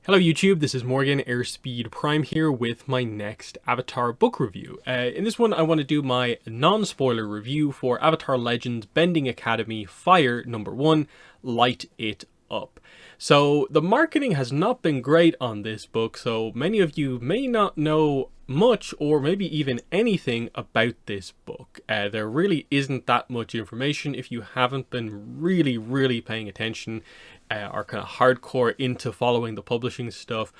Hello YouTube, this is Morgan Airspeed Prime here with my next Avatar book review. In this one I want to do my non-spoiler review for Avatar Legends Bending Academy Fire #1, Light It Up. So the marketing has not been great on this book, so many of you may not know much or maybe even anything about this book. There really isn't that much information if you haven't been really paying attention are kind of hardcore into following the publishing stuff.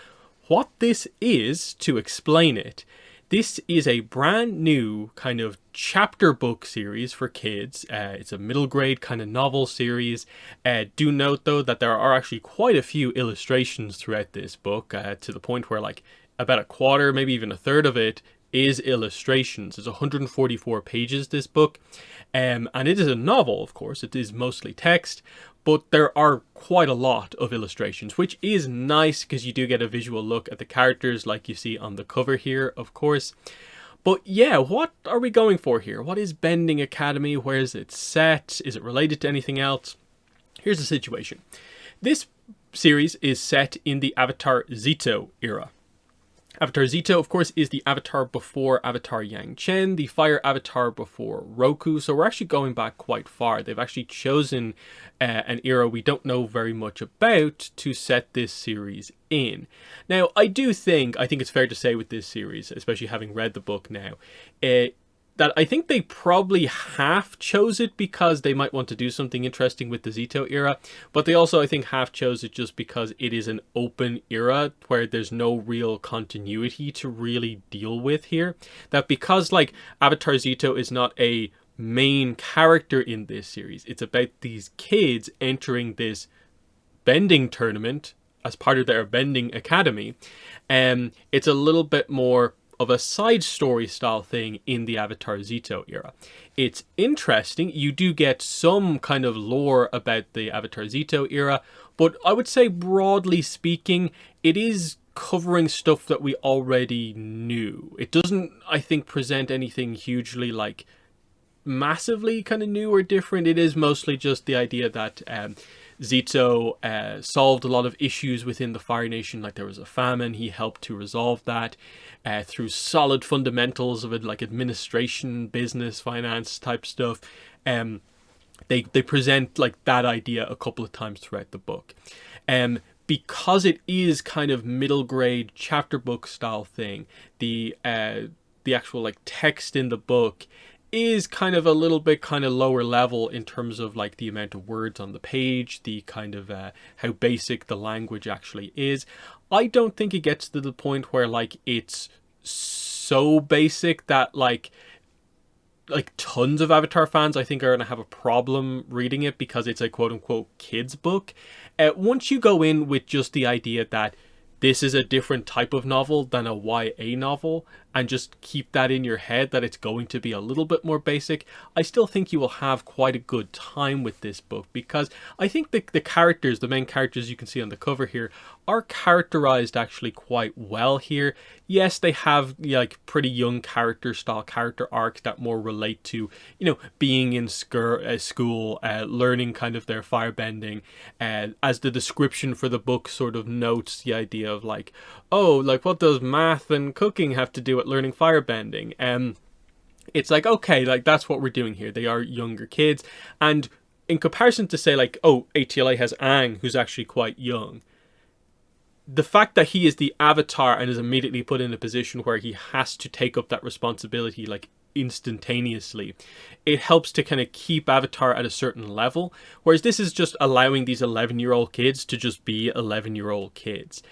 What this is, to explain it, this is a brand new kind of chapter book series for kids. It's a middle grade kind of novel series. Do note though that there are actually quite a few illustrations throughout this book, to the point where like about a quarter, maybe even a third of it is illustrations. It's 144 pages, this book. And it is a novel, of course. It is mostly text, but there are quite a lot of illustrations, which is nice because you do get a visual look at the characters like you see on the cover here, of course. But yeah, what are we going for here? What is Bending Academy? Where is it set? Is it related to anything else? Here's the situation. This series is set in the Avatar Zito era. Avatar Zito, of course, is the avatar before Avatar Yang Chen, the fire avatar before Roku. So we're actually going back quite far. They've actually chosen an era we don't know very much about to set this series in. Now, I think it's fair to say with this series, especially having read the book now, that I think they probably half chose it because they might want to do something interesting with the Zito era, but they also, I think, half chose it just because it is an open era where there's no real continuity to really deal with here. That because, like, Avatar Zito is not a main character in this series, it's about these kids entering this bending tournament as part of their Bending Academy, and it's a little bit more of a side story style thing in the Avatar Zito era. It's interesting. You do get some kind of lore about the Avatar Zito era, but I would say broadly speaking, it is covering stuff that we already knew. It doesn't, I think, present anything hugely like massively kind of new or different. It is mostly just the idea that Zito solved a lot of issues within the Fire Nation. Like there was a famine, he helped to resolve that through solid fundamentals of it, like administration, business, finance type stuff. They present like that idea a couple of times throughout the book. Because it is kind of middle grade chapter book style thing, the actual like text in the book is kind of a little bit kind of lower level in terms of like the amount of words on the page, the kind of how basic the language actually is. I don't think it gets to the point where like it's so basic that like tons of Avatar fans I think are going to have a problem reading it because it's a quote unquote kids book. Once you go in with just the idea that this is a different type of novel than a YA novel, and just keep that in your head that it's going to be a little bit more basic, I still think you will have quite a good time with this book, because I think the characters, the main characters you can see on the cover here, are characterized actually quite well here. Yes, they have like pretty young character arcs that more relate to, you know, being in school, learning kind of their firebending, as the description for the book sort of notes the idea of like, oh, like what does math and cooking have to do with learning firebending? It's like, okay, like that's what we're doing here. They are younger kids, and in comparison to say like, oh, ATLA has Aang, who's actually quite young, the fact that he is the avatar and is immediately put in a position where he has to take up that responsibility like instantaneously, it helps to kind of keep Avatar at a certain level, whereas this is just allowing these 11-year-old kids to just be 11-year-old kids.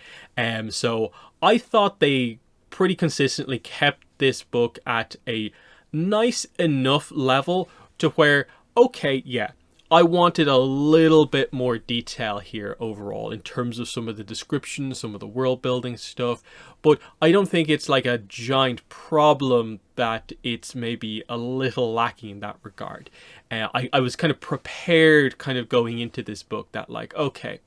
So I thought they pretty consistently kept this book at a nice enough level to where, okay, yeah, I wanted a little bit more detail here overall in terms of some of the descriptions, some of the world building stuff, but I don't think it's like a giant problem that it's maybe a little lacking in that regard. I was kind of prepared kind of going into this book that like, okay,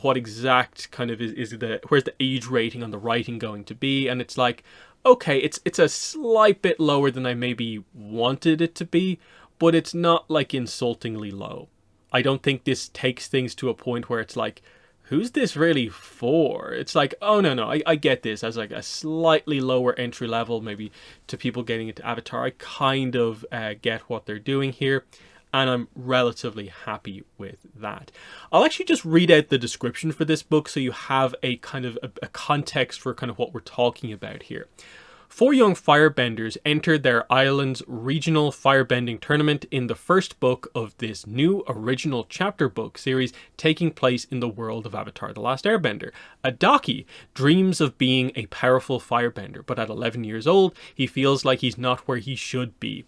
what exact kind of where's the age rating on the writing going to be? And it's like, okay, it's a slight bit lower than I maybe wanted it to be, but it's not like insultingly low. I don't think this takes things to a point where it's like, who's this really for? It's like, oh no, I get this as like a slightly lower entry level, maybe to people getting into Avatar. I kind of get what they're doing here, and I'm relatively happy with that. I'll actually just read out the description for this book so you have a kind of a context for kind of what we're talking about here. Four young firebenders entered their island's regional firebending tournament in the first book of this new original chapter book series taking place in the world of Avatar: The Last Airbender. Adaki dreams of being a powerful firebender, but at 11 years old, he feels like he's not where he should be.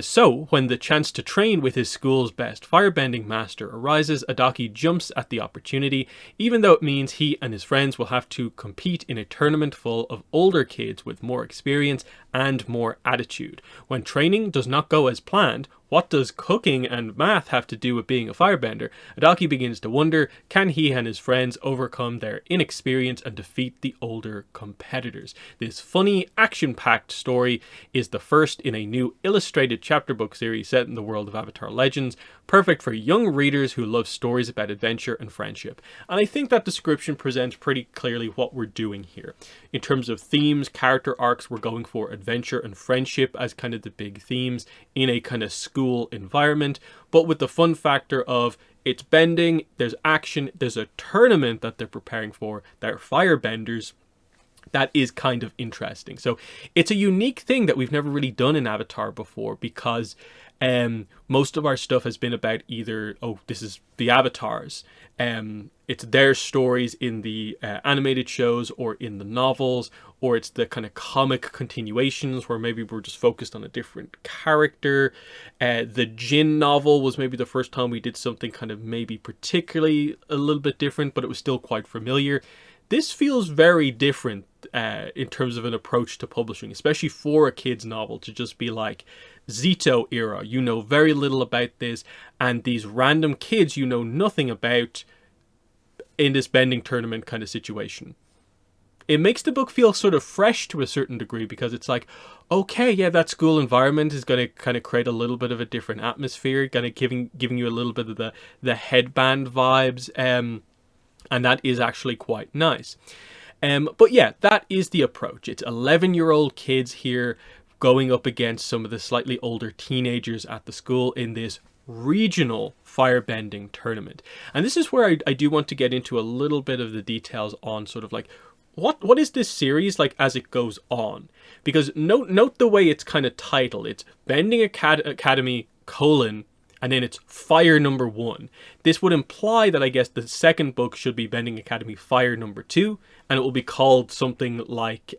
So, when the chance to train with his school's best firebending master arises, Adaki jumps at the opportunity, even though it means he and his friends will have to compete in a tournament full of older kids with more experience and more attitude. When training does not go as planned, what does cooking and math have to do with being a firebender? Adaki begins to wonder, can he and his friends overcome their inexperience and defeat the older competitors? This funny, action-packed story is the first in a new illustrated chapter book series set in the world of Avatar Legends, perfect for young readers who love stories about adventure and friendship. And I think that description presents pretty clearly what we're doing here. In terms of themes, character arcs, we're going for adventure and friendship as kind of the big themes in a kind of school environment, but with the fun factor of it's bending, there's action, there's a tournament that they're preparing for, they're firebenders. That is kind of interesting. So it's a unique thing that we've never really done in Avatar before, because most of our stuff has been about either, oh, this is the Avatars, it's their stories in the animated shows or in the novels, or it's the kind of comic continuations where maybe we're just focused on a different character. The Jin novel was maybe the first time we did something kind of maybe particularly a little bit different, but it was still quite familiar. This feels very different in terms of an approach to publishing, especially for a kid's novel, to just be like, Zito era, you know very little about this, and these random kids you know nothing about in this bending tournament kind of situation. It makes the book feel sort of fresh to a certain degree, because it's like, okay, yeah, that school environment is going to kind of create a little bit of a different atmosphere, kind of giving you a little bit of the headband vibes, and that is actually quite nice. But yeah, that is the approach. It's 11-year-old kids here going up against some of the slightly older teenagers at the school in this regional firebending tournament. And this is where I do want to get into a little bit of the details on sort of like, what is this series like as it goes on? Because note the way it's kind of titled. It's Bending Academy, and then it's Fire Number 1. This would imply that I guess the second book should be Bending Academy Fire Number 2, and it will be called something like,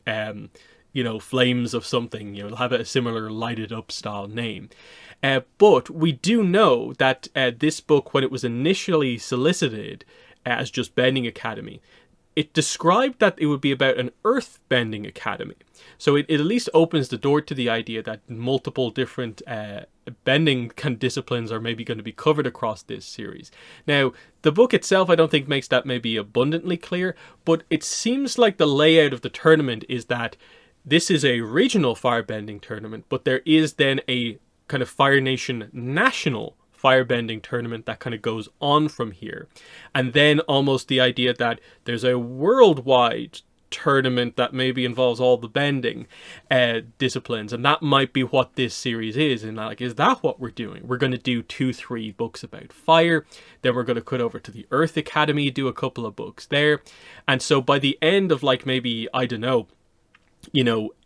Flames of something. It'll have a similar lighted up style name. But we do know that this book, when it was initially solicited as just Bending Academy, it described that it would be about an earth-bending academy. So it at least opens the door to the idea that multiple different bending disciplines are maybe going to be covered across this series. Now, the book itself I don't think makes that maybe abundantly clear, but it seems like the layout of the tournament is that this is a regional firebending tournament, but there is then a kind of Fire Nation national firebending tournament that kind of goes on from here. And then almost the idea that there's a worldwide tournament that maybe involves all the bending disciplines, and that might be what this series is. And like, is that what we're doing? We're going to do 2-3 books about fire, then we're going to cut over to the Earth Academy, do a couple of books there. And so by the end of like maybe, I don't know,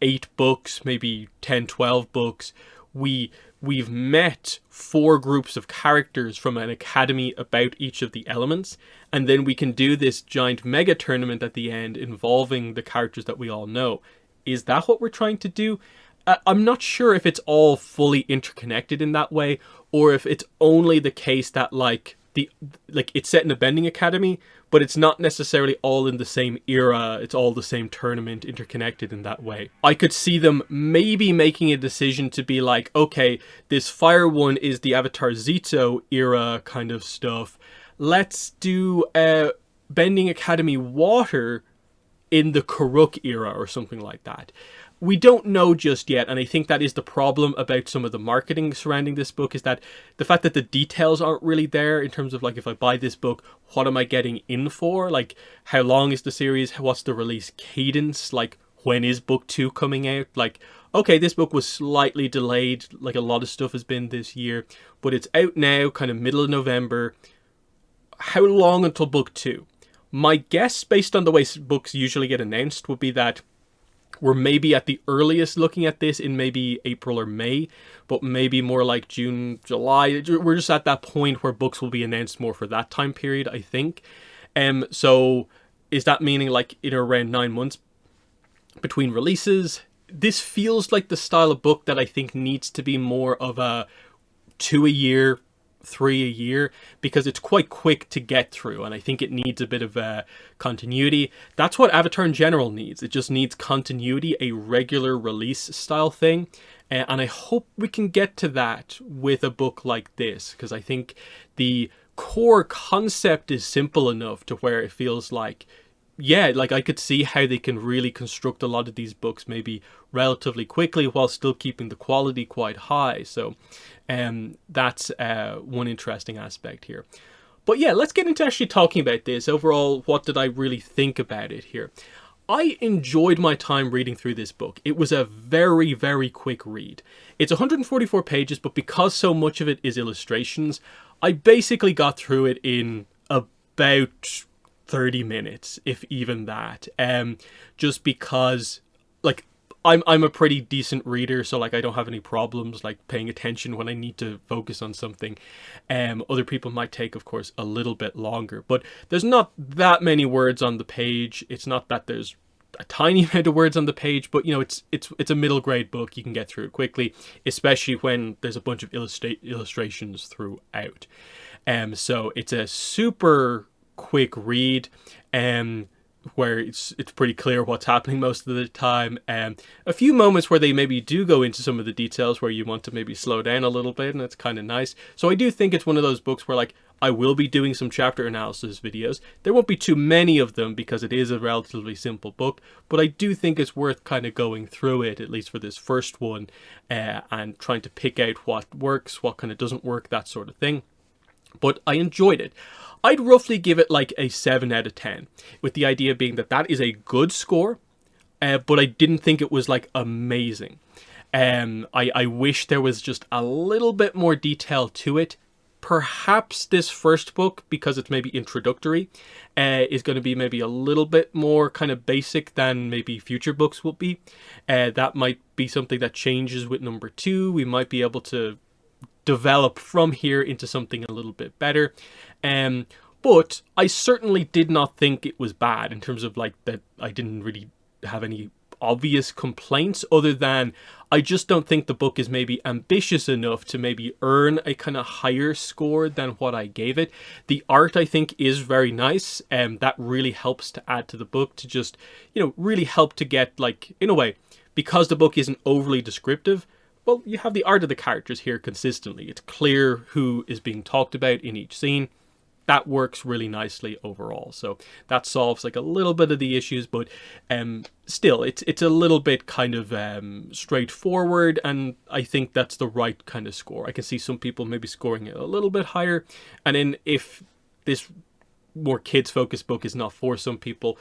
8 books, maybe 10-12 books, we've met 4 groups of characters from an academy about each of the elements, and then we can do this giant mega tournament at the end involving the characters that we all know. Is that what we're trying to do? I'm not sure if it's all fully interconnected in that way, or if it's only the case that it's set in a bending academy, but it's not necessarily all in the same era, it's all the same tournament interconnected in that way. I could see them maybe making a decision to be like, okay, this Fire one is the Avatar Zito era kind of stuff. Let's do Bending Academy Water in the Karuk era or something like that. we don't know just yet, and I think that is the problem about some of the marketing surrounding this book, is that the fact that the details aren't really there in terms of, like, if I buy this book, what am I getting in for? Like, how long is the series? What's the release cadence? Like, when is book 2 coming out? Like, okay, this book was slightly delayed, like a lot of stuff has been this year, but it's out now, kind of middle of November. How long until book 2? My guess, based on the way books usually get announced, would be that we're maybe at the earliest looking at this in maybe April or May, but maybe more like June, July. We're just at that point where books will be announced more for that time period, I think. So is that meaning like in around 9 months between releases? This feels like the style of book that I think needs to be more of a 2 a year, 3 a year, because it's quite quick to get through, and I think it needs a bit of continuity. That's what Avatar in general needs. It just needs continuity, a regular release style thing, and I hope we can get to that with a book like this, because I think the core concept is simple enough to where it feels like, yeah, like I could see how they can really construct a lot of these books maybe relatively quickly while still keeping the quality quite high. So that's one interesting aspect here. But yeah, let's get into actually talking about this. Overall, what did I really think about it here? I enjoyed my time reading through this book. It was a very, very quick read. It's 144 pages, but because so much of it is illustrations, I basically got through it in about 30 minutes, if even that. Just because, like, I'm a pretty decent reader, so like I don't have any problems like paying attention when I need to focus on something. Other people might take, of course, a little bit longer, but there's not that many words on the page. It's not that there's a tiny amount of words on the page, but you know, it's a middle grade book. You can get through it quickly, especially when there's a bunch of illustrations throughout. So it's a super quick read, where it's pretty clear what's happening most of the time. A few moments where they maybe do go into some of the details where you want to maybe slow down a little bit, and it's kind of nice. So I do think it's one of those books where, like, I will be doing some chapter analysis videos. There won't be too many of them because it is a relatively simple book, but I do think it's worth kind of going through it, at least for this first one, and trying to pick out what works, what kind of doesn't work, that sort of thing. But I enjoyed it. I'd roughly give it like a 7 out of 10, with the idea being that that is a good score, but I didn't think it was like amazing. I wish there was just a little bit more detail to it. Perhaps this first book, because it's maybe introductory, is going to be maybe a little bit more kind of basic than maybe future books will be. That might be something that changes with number 2. We might be able to develop from here into something a little bit better. But I certainly did not think it was bad in terms of like that. I didn't really have any obvious complaints, other than I just don't think the book is maybe ambitious enough to maybe earn a kind of higher score than what I gave it. The art, I think, is very nice, and that really helps to add to the book, to just, you know, really help to get, like, in a way, because the book isn't overly descriptive, well, you have the art of the characters here consistently. It's clear who is being talked about in each scene. That works really nicely overall. So that solves like a little bit of the issues, but still, it's a little bit kind of straightforward, and I think that's the right kind of score. I can see some people maybe scoring it a little bit higher, and then if this more kids-focused book is not for some people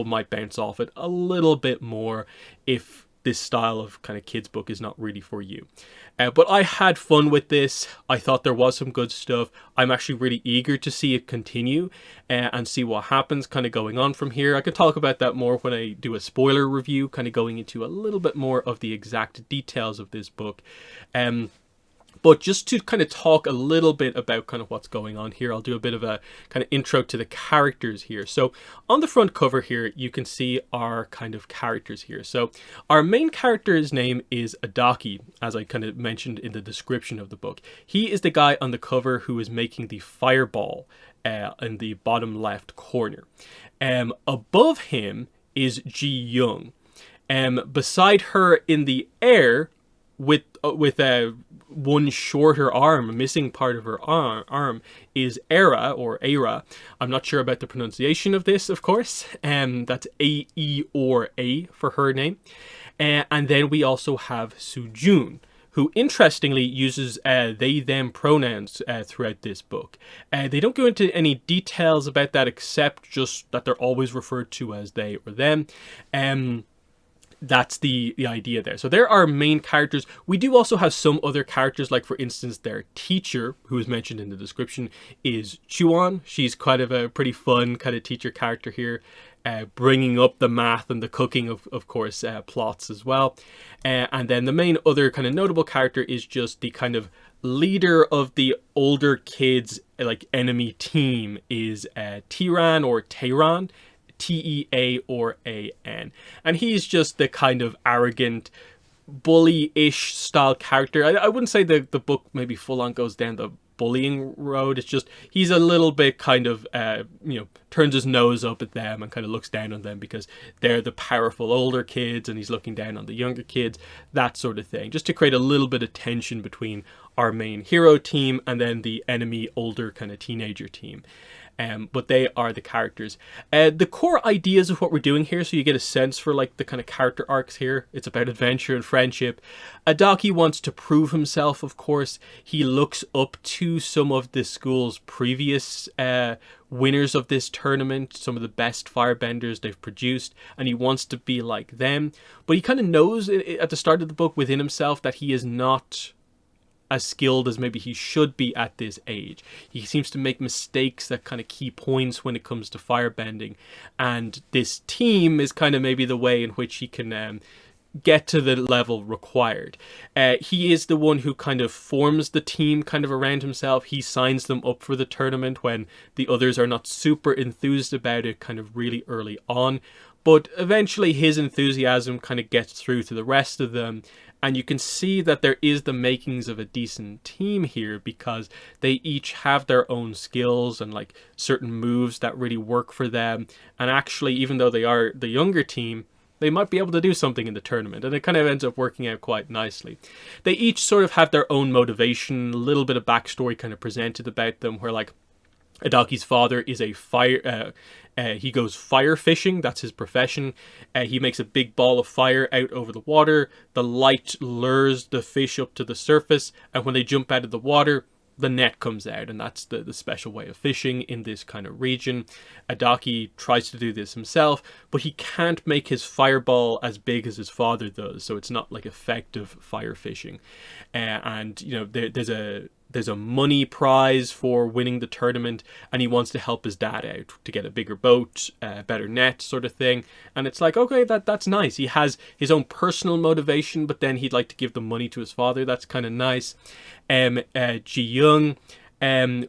might bounce off it a little bit more if this style of kind of kids book is not really for you. But I had fun with this. I thought there was some good stuff. I'm actually really eager to see it continue and see what happens kind of going on from here. I can talk about that more when I do a spoiler review, kind of going into a little bit more of the exact details of this book. But just to kind of talk a little bit about kind of what's going on here, I'll do a bit of a kind of intro to the characters here. So on the front cover here, you can see our kind of characters here. So our main character's name is Adaki, as I kind of mentioned in the description of the book. He is the guy on the cover who is making the fireball in the bottom left corner. Above him is Ji Young. Beside her in the air, with one shorter arm, missing part of her arm, is Era, or Era. I'm not sure about the pronunciation of this, of course. That's A-E or A for her name. And then we also have Sujun, who interestingly uses they, them pronouns throughout this book. They don't go into any details about that except just that they're always referred to as they or them. That's the idea there. So there are main characters. We do also have some other characters, like for instance their teacher, who is mentioned in the description, is Chuan. She's kind of a pretty fun kind of teacher character here, bringing up the math and the cooking of course plots as well. And then the main other kind of notable character is just the kind of leader of the older kids like enemy team, is Tiran or Tehran. T-E-A or A-N. And he's just the kind of arrogant, bully-ish style character. I wouldn't say the book maybe full on goes down the bullying road. It's just he's a little bit kind of, turns his nose up at them and kind of looks down on them because they're the powerful older kids and he's looking down on the younger kids, that sort of thing. Just to create a little bit of tension between our main hero team and then the enemy older kind of teenager team. But they are the characters. The core ideas of what we're doing here, so you get a sense for like the kind of character arcs here. It's about adventure and friendship. Adaki wants to prove himself, of course. He looks up to some of the school's previous winners of this tournament, some of the best firebenders they've produced, and he wants to be like them. But he kind of knows at the start of the book within himself that he is not as skilled as maybe he should be at this age. He seems to make mistakes at kind of key points when it comes to firebending, and this team is kind of maybe the way in which he can get to the level required. He is the one who kind of forms the team kind of around himself. He signs them up for the tournament when the others are not super enthused about it kind of really early on, but eventually his enthusiasm kind of gets through to the rest of them. And you can see that there is the makings of a decent team here because they each have their own skills and like certain moves that really work for them. And actually, even though they are the younger team, they might be able to do something in the tournament. And it kind of ends up working out quite nicely. They each sort of have their own motivation, a little bit of backstory kind of presented about them, where like Adaki's father is a he goes fire fishing, that's his profession. He makes a big ball of fire out over the water. The light lures the fish up to the surface, and when they jump out of the water, the net comes out, and that's the special way of fishing in this kind of region. Adaki tries to do this himself, but he can't make his fireball as big as his father does, so it's not like effective fire fishing. And there's a money prize for winning the tournament, and he wants to help his dad out to get a bigger boat, better net sort of thing. And it's like, okay, that's nice. He has his own personal motivation, but then he'd like to give the money to his father. That's kind of nice. Ji Young,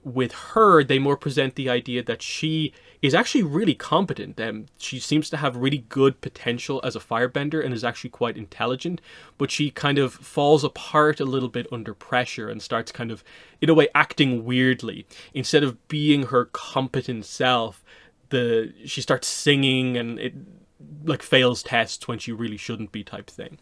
with her, they more present the idea that she is actually really competent. She seems to have really good potential as a firebender and is actually quite intelligent, but she kind of falls apart a little bit under pressure and starts kind of, in a way, acting weirdly. Instead of being her competent self, she starts singing and it like fails tests when she really shouldn't be, type thing.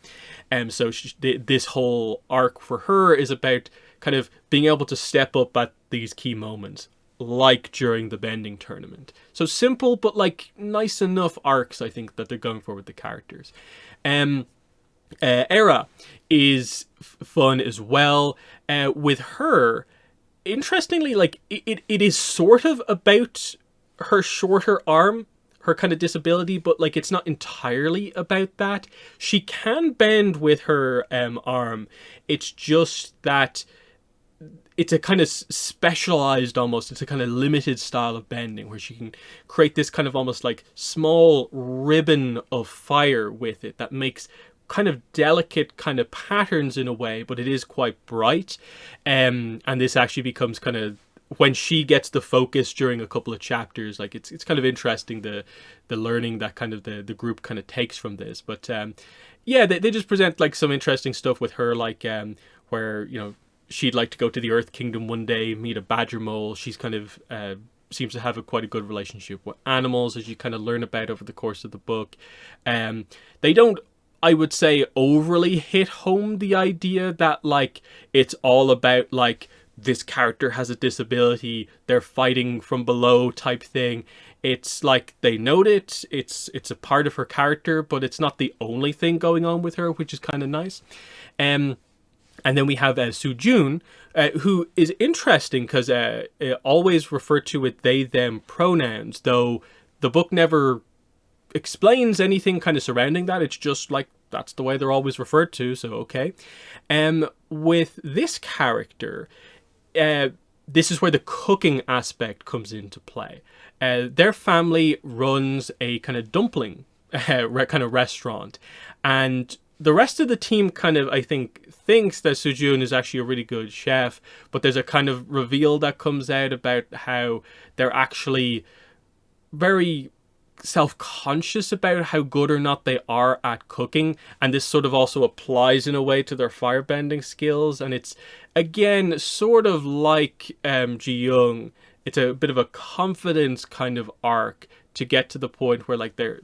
So this whole arc for her is about kind of being able to step up at these key moments, like during the bending tournament. So simple, but like nice enough arcs, I think, that they're going for with the characters. Era is fun as well. With her, interestingly, like it is sort of about her shorter arm, her kind of disability, but like it's not entirely about that. She can bend with her arm. It's just that it's a kind of specialized, almost, it's a kind of limited style of bending where she can create this kind of almost like small ribbon of fire with it that makes kind of delicate kind of patterns in a way, but it is quite bright. And this actually becomes kind of, when she gets the focus during a couple of chapters, like it's kind of interesting the learning that kind of the group kind of takes from this. But yeah, they just present like some interesting stuff with her, like where, she'd like to go to the Earth Kingdom one day, meet a badger mole. She's kind of seems to have quite a good relationship with animals, as you kind of learn about over the course of the book. They don't I would say, overly hit home the idea that, like, it's all about, like, this character has a disability, they're fighting from below type thing. It's like they note it, it's a part of her character, but it's not the only thing going on with her, which is kind of nice. And then we have Sujun, who is interesting because always referred to with they, them pronouns, though the book never explains anything kind of surrounding that. It's just like, that's the way they're always referred to, so okay. With this character, this is where the cooking aspect comes into play. Their family runs a kind of dumpling kind of restaurant, and the rest of the team kind of, I think, thinks that Sujun is actually a really good chef, but there's a kind of reveal that comes out about how they're actually very self-conscious about how good or not they are at cooking, and this sort of also applies in a way to their firebending skills. And it's, again, sort of like Ji-young. It's a bit of a confidence kind of arc to get to the point where, like, their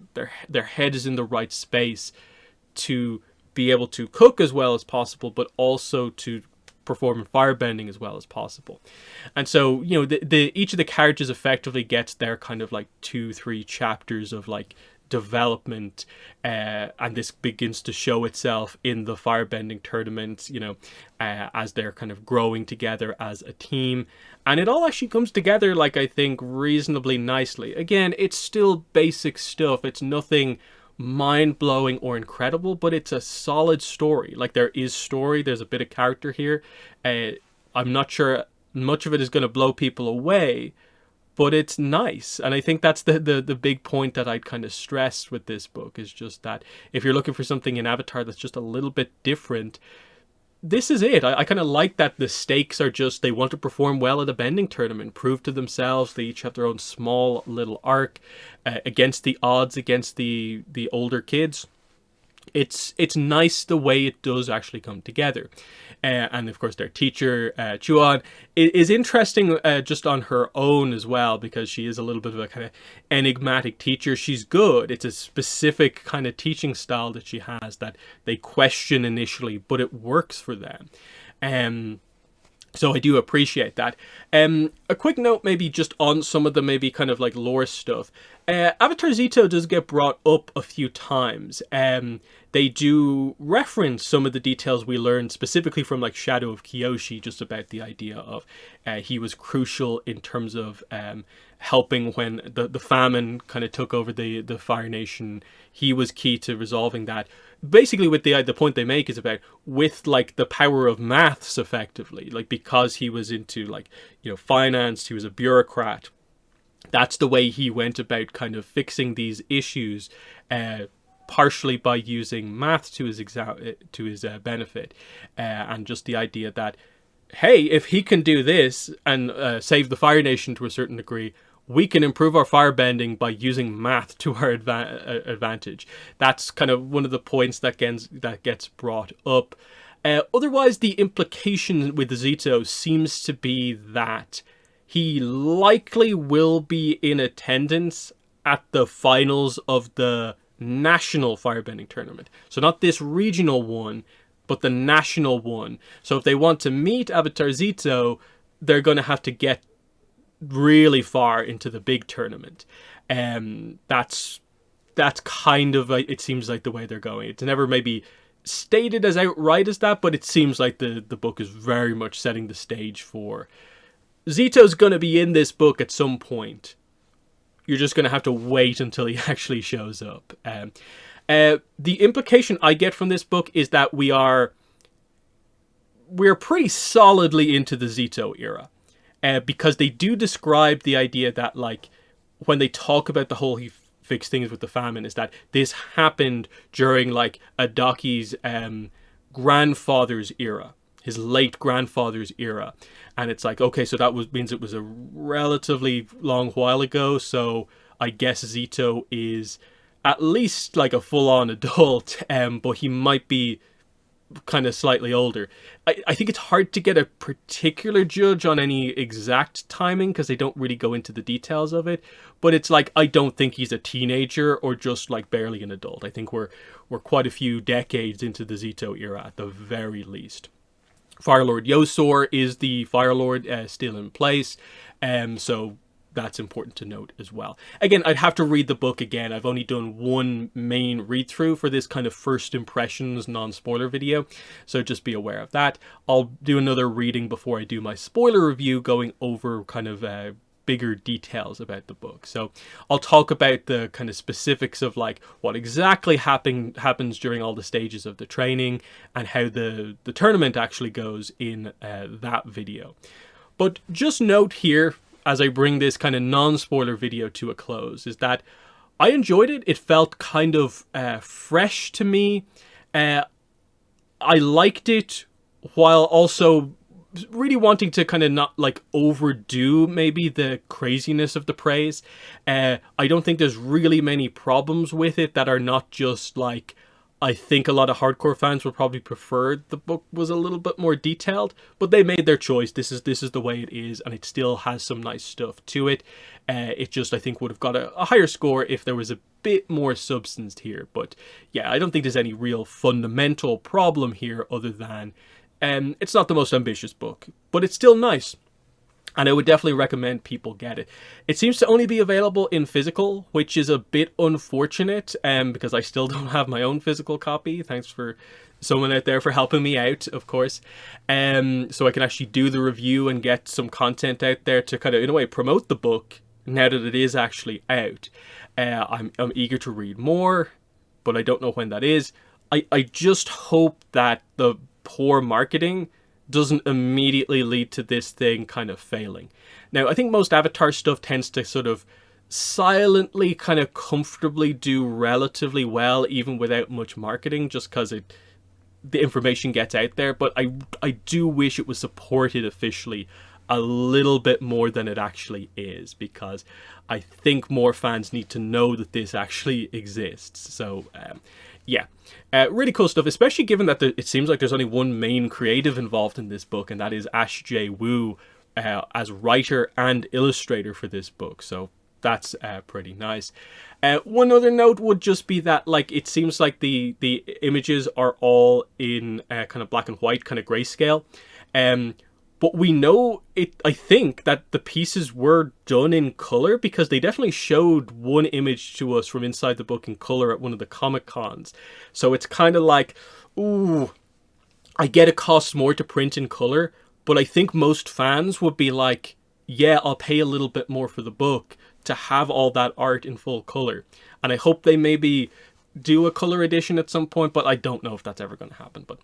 head is in the right space to be able to cook as well as possible, but also to perform in firebending as well as possible. And so, you know, each of the characters effectively gets their kind of like 2-3 chapters of like development, and this begins to show itself in the firebending tournament, you know, as they're kind of growing together as a team. And it all actually comes together, like, I think, reasonably nicely. Again, it's still basic stuff. It's nothing mind-blowing or incredible, but it's a solid story. Like, there is story, there's a bit of character here. I'm not sure much of it is going to blow people away, but it's nice. And I think that's the big point that I'd kind of stress with this book, is just that if you're looking for something in Avatar that's just a little bit different, this is it. I kind of like that the stakes are just, they want to perform well at a bending tournament, prove to themselves. They each have their own small little arc against the odds, against the older kids. It's nice the way it does actually come together. And of course their teacher, Chuan, is interesting just on her own as well, because she is a little bit of a kind of enigmatic teacher. She's good. It's a specific kind of teaching style that she has that they question initially, but it works for them. So I do appreciate that. A quick note maybe just on some of the maybe kind of like lore stuff. Avatar Zito does get brought up a few times. They do reference some of the details we learned specifically from like Shadow of Kyoshi, just about the idea of he was crucial in terms of helping when the famine kind of took over the Fire Nation. He was key to resolving that. Basically, with the point they make is about with like the power of maths, effectively, like because he was into like, you know, finance, he was a bureaucrat. That's the way he went about kind of fixing these issues, partially by using math to his benefit, and just the idea that, hey, if he can do this and save the Fire Nation to a certain degree, we can improve our firebending by using math to our advantage. That's kind of one of the points that gets brought up. Otherwise, the implication with Zito seems to be that he likely will be in attendance at the finals of the national firebending tournament. So not this regional one, but the national one. So if they want to meet Avatar Zito, they're going to have to get really far into the big tournament. That's kind of, it seems like, the way they're going. It's never maybe stated as outright as that, but it seems like the book is very much setting the stage for Zito's going to be in this book at some point. You're just going to have to wait until he actually shows up. The implication I get from this book is that we're pretty solidly into the Zito era. Because they do describe the idea that, like, when they talk about the whole he fixed things with the famine, is that this happened during, like, Adaki's grandfather's era. His late grandfather's era. And it's like, okay, so that means it was a relatively long while ago, so I guess Zito is at least like a full-on adult, but he might be kind of slightly older. I think it's hard to get a particular judge on any exact timing because they don't really go into the details of it. But it's like, I don't think he's a teenager or just like barely an adult. I think we're quite a few decades into the Zito era at the very least. Firelord Yosor is the Firelord still in place, so that's important to note as well. Again, I'd have to read the book again. I've only done one main read-through for this kind of first impressions non-spoiler video, so just be aware of that. I'll do another reading before I do my spoiler review, going over kind of bigger details about the book. So I'll talk about the kind of specifics of like what exactly happens during all the stages of the training and how the tournament actually goes in that video. But just note here, as I bring this kind of non-spoiler video to a close, is that I enjoyed it. It felt kind of fresh to me. I liked it while also really wanting to kind of not like overdo maybe the craziness of the praise. I don't think there's really many problems with it that are not just like, I think a lot of hardcore fans would probably prefer the book was a little bit more detailed, but they made their choice. This is the way it is, and it still has some nice stuff to it. It just, I think, would have got a higher score if there was a bit more substance here. But yeah, I don't think there's any real fundamental problem here other than it's not the most ambitious book, but it's still nice. And I would definitely recommend people get it. It seems to only be available in physical, which is a bit unfortunate, because I still don't have my own physical copy. Thanks for someone out there for helping me out, of course. So I can actually do the review and get some content out there to kind of, in a way, promote the book now that it is actually out. I'm eager to read more, but I don't know when that is. I just hope that the poor marketing doesn't immediately lead to this thing kind of failing. Now, I think most Avatar stuff tends to sort of silently kind of comfortably do relatively well even without much marketing, just because the information gets out there. But I do wish it was supported officially a little bit more than it actually is, because I think more fans need to know that this actually exists. So yeah, really cool stuff, especially given that it seems like there's only one main creative involved in this book, and that is Ash J. Woo as writer and illustrator for this book. So that's pretty nice. One other note would just be that, like, it seems like the images are all in kind of black and white, kind of grayscale. But we know I think that the pieces were done in color, because they definitely showed one image to us from inside the book in color at one of the Comic Cons. So it's kind of like, ooh, I get it costs more to print in color, but I think most fans would be like, yeah, I'll pay a little bit more for the book to have all that art in full color. And I hope they maybe do a color edition at some point, but I don't know if that's ever going to happen. But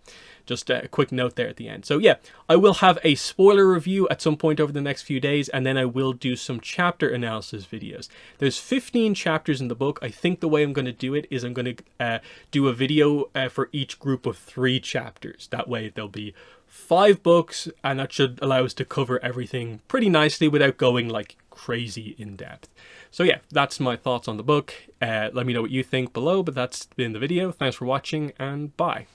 just a quick note there at the end. So yeah, I will have a spoiler review at some point over the next few days, and then I will do some chapter analysis videos. There's 15 chapters in the book. I think the way I'm going to do it is I'm going to do a video for each group of 3 chapters. That way there'll be 5 books, and that should allow us to cover everything pretty nicely without going like crazy in depth. So yeah, that's my thoughts on the book. Let me know what you think below, but that's been the video. Thanks for watching, and bye.